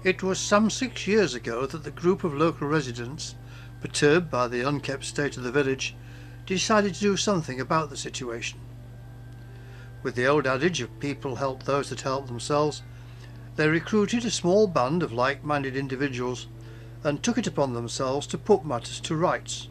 It was some 6 years ago that the group of local residents, perturbed by the unkept state of the village, decided to do something about the situation. With the old adage of people help those that help themselves, they recruited a small band of like-minded individuals and took it upon themselves to put matters to rights.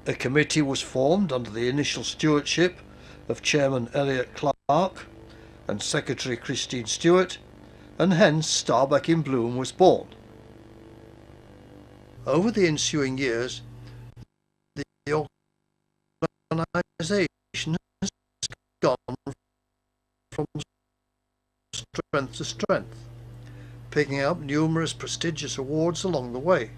A committee was formed under the initial stewardship of Chairman Elliot Clark and Secretary Christine Stewart, and hence Starbeck in Bloom was born. Over the ensuing years, the organisation has gone from strength to strength, picking up numerous prestigious awards along the way.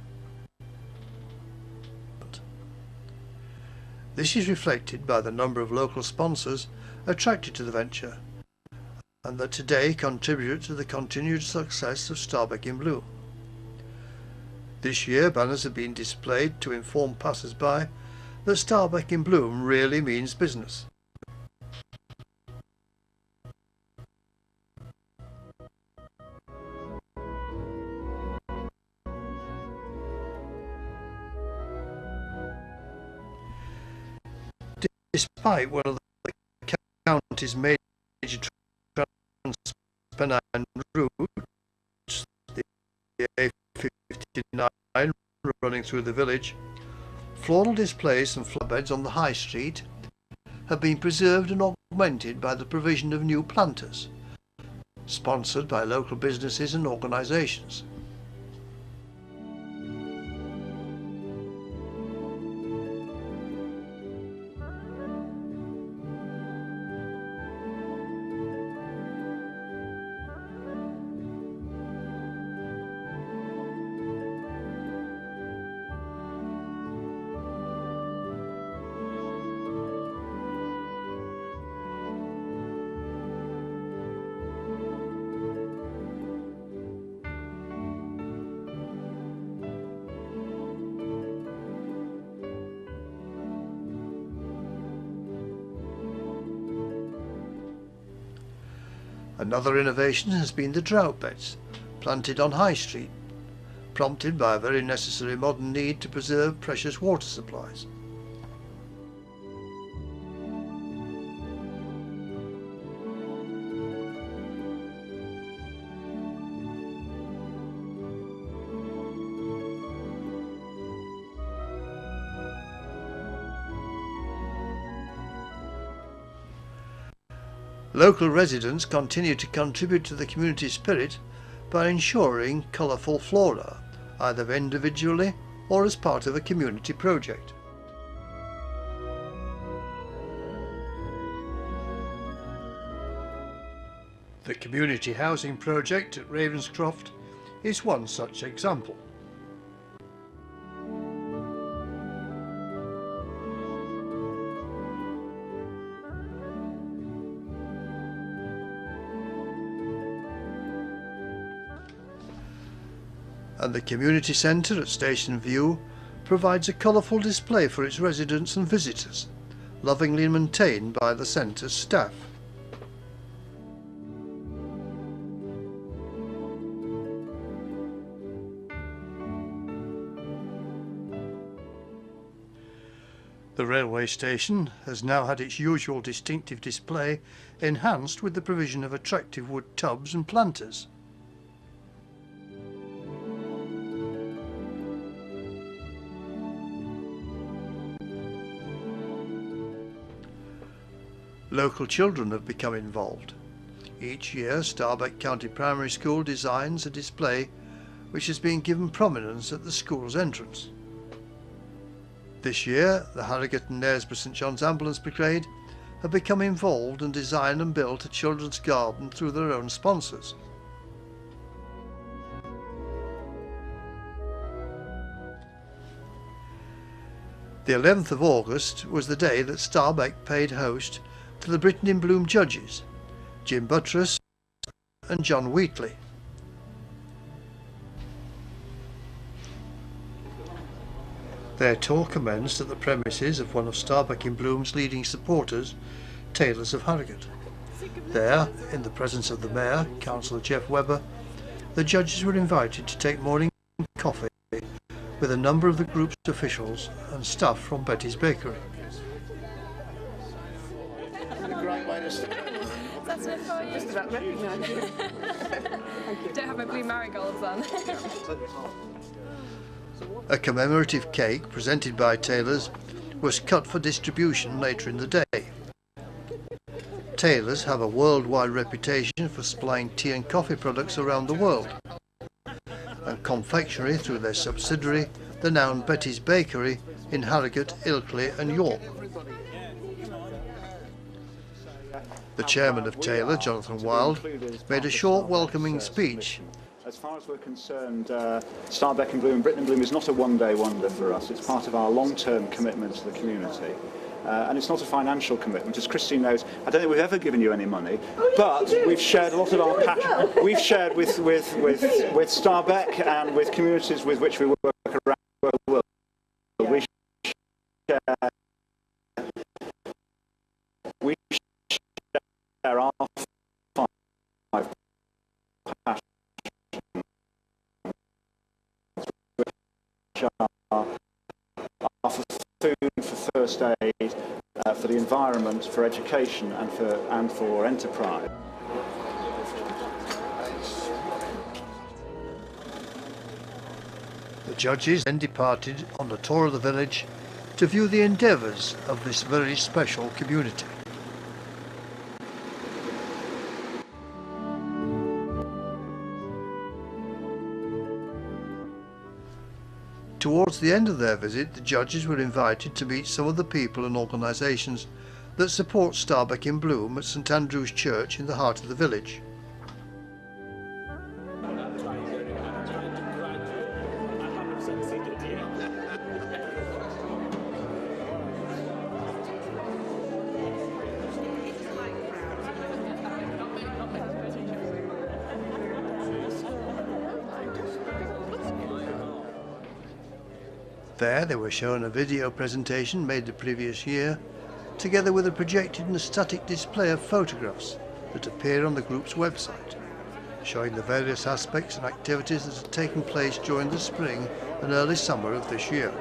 This is reflected by the number of local sponsors attracted to the venture, and that today contribute to the continued success of Starbeck in Bloom. This year banners have been displayed to inform passers-by that Starbeck in Bloom really means business. Despite one of the county's major Transpennine routes, the A59 running through the village, floral displays and flatbeds on the High Street have been preserved and augmented by the provision of new planters, sponsored by local businesses and organisations. Another innovation has been the drought beds, planted on High Street, prompted by a very necessary modern need to preserve precious water supplies. Local residents continue to contribute to the community spirit by ensuring colourful flora, either individually or as part of a community project. The community housing project at Ravenscroft is one such example. And the community centre at Station View provides a colourful display for its residents and visitors, lovingly maintained by the centre's staff. The railway station has now had its usual distinctive display enhanced with the provision of attractive wood tubs and planters. Local children have become involved. Each year, Starbeck County Primary School designs a display which has been given prominence at the school's entrance. This year, the Harrogate and Knaresborough St John's Ambulance Brigade have become involved and designed and built a children's garden through their own sponsors. The 11th of August was the day that Starbeck paid host to the Britain in Bloom judges, Jim Buttress and John Wheatley. Their tour commenced at the premises of one of Starbeck in Bloom's leading supporters, Taylors of Harrogate. There, in the presence of the Mayor, Councillor Jeff Webber, the judges were invited to take morning coffee with a number of the group's officials and staff from Betty's Bakery. That's it for you. Just about recognise you. Thank you. Don't have my blue marigolds on. A commemorative cake presented by Taylor's was cut for distribution later in the day. Taylor's have a worldwide reputation for supplying tea and coffee products around the world, and confectionery through their subsidiary, the now Betty's Bakery in Harrogate, Ilkley and York. The chairman of Taylor, Jonathan Wilde, made a short welcoming speech. As far as we're concerned, Starbeck in Bloom and Britain in Bloom is not a one-day wonder for us. It's part of our long-term commitment to the community. And it's not a financial commitment. As Christine knows, I don't think we've ever given you any money, but we've shared a lot of our passion. We've shared with Starbeck and with communities with which we work around the world. We share our five passions. For food, for first aid, for the environment, for education and for enterprise. The judges then departed on a tour of the village to view the endeavours of this very special community. Towards the end of their visit, the judges were invited to meet some of the people and organisations that support Starbeck in Bloom at St Andrew's Church in the heart of the village. There they were shown a video presentation made the previous year, together with a projected and static display of photographs that appear on the group's website, showing the various aspects and activities that have taken place during the spring and early summer of this year.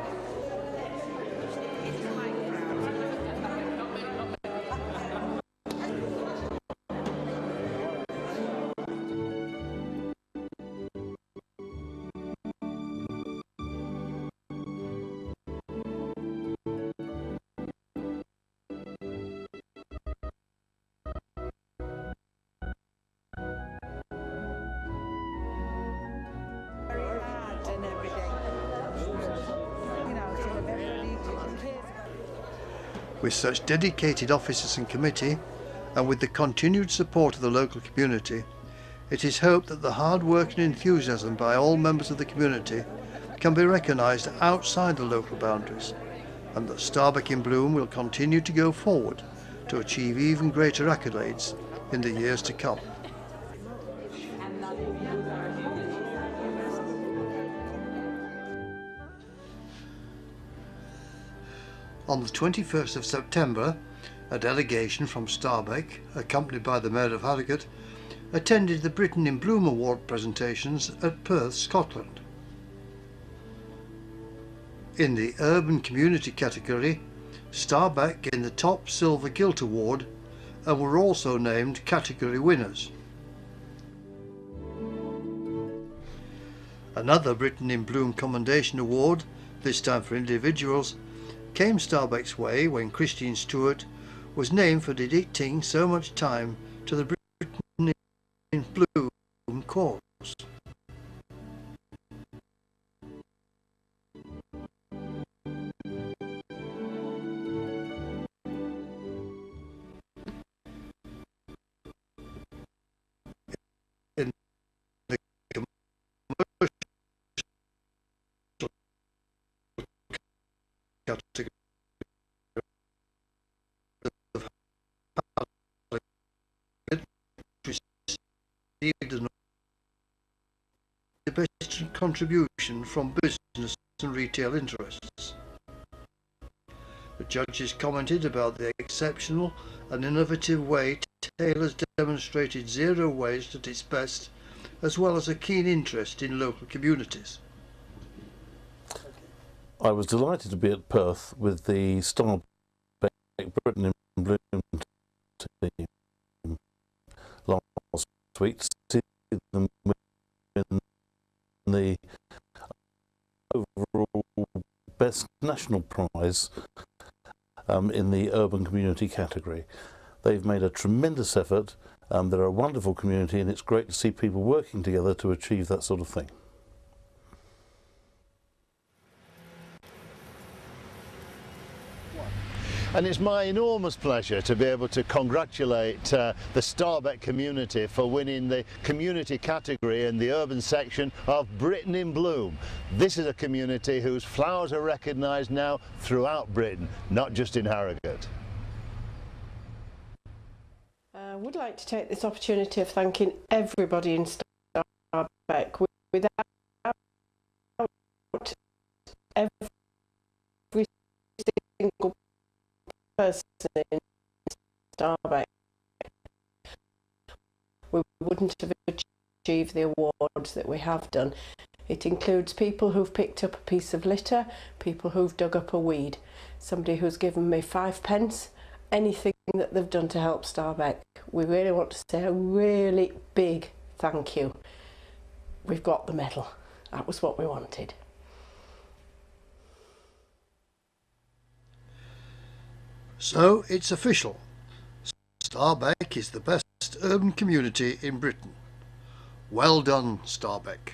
With such dedicated officers and committee, and with the continued support of the local community, it is hoped that the hard work and enthusiasm by all members of the community can be recognised outside the local boundaries, and that Starbeck in Bloom will continue to go forward to achieve even greater accolades in the years to come. On the 21st of September, a delegation from Starbeck, accompanied by the Mayor of Harrogate, attended the Britain in Bloom Award presentations at Perth, Scotland. In the Urban Community category, Starbeck gained the top Silver Gilt Award and were also named category winners. Another Britain in Bloom Commendation Award, this time for individuals, came Starbeck's way when Christine Stewart was named for dedicating so much time to the Britain in Bloom cause. In the commercial category, received the best contribution from business and retail interests. The judges commented about the exceptional and innovative way Sale has demonstrated zero waste at its best, as well as a keen interest in local communities. I was delighted to be at Perth with the Starbeck Britain in Bloom team last week to see them win the overall Best National Prize in the Urban Community category. They've made a tremendous effort. They're a wonderful community, and it's great to see people working together to achieve that sort of thing. And it's my enormous pleasure to be able to congratulate the Starbeck community for winning the community category in the urban section of Britain in Bloom. This is a community whose flowers are recognised now throughout Britain, not just in Harrogate. I would like to take this opportunity of thanking everybody in Starbeck. Without every single person in Starbeck, we wouldn't have achieved the awards that we have done. It includes people who've picked up a piece of litter, people who've dug up a weed, somebody who's given me 5p, anything that they've done to help Starbeck. We really want to say a really big thank you. We've got the medal. That was what we wanted. So it's official. Starbeck is the best urban community in Britain. Well done, Starbeck.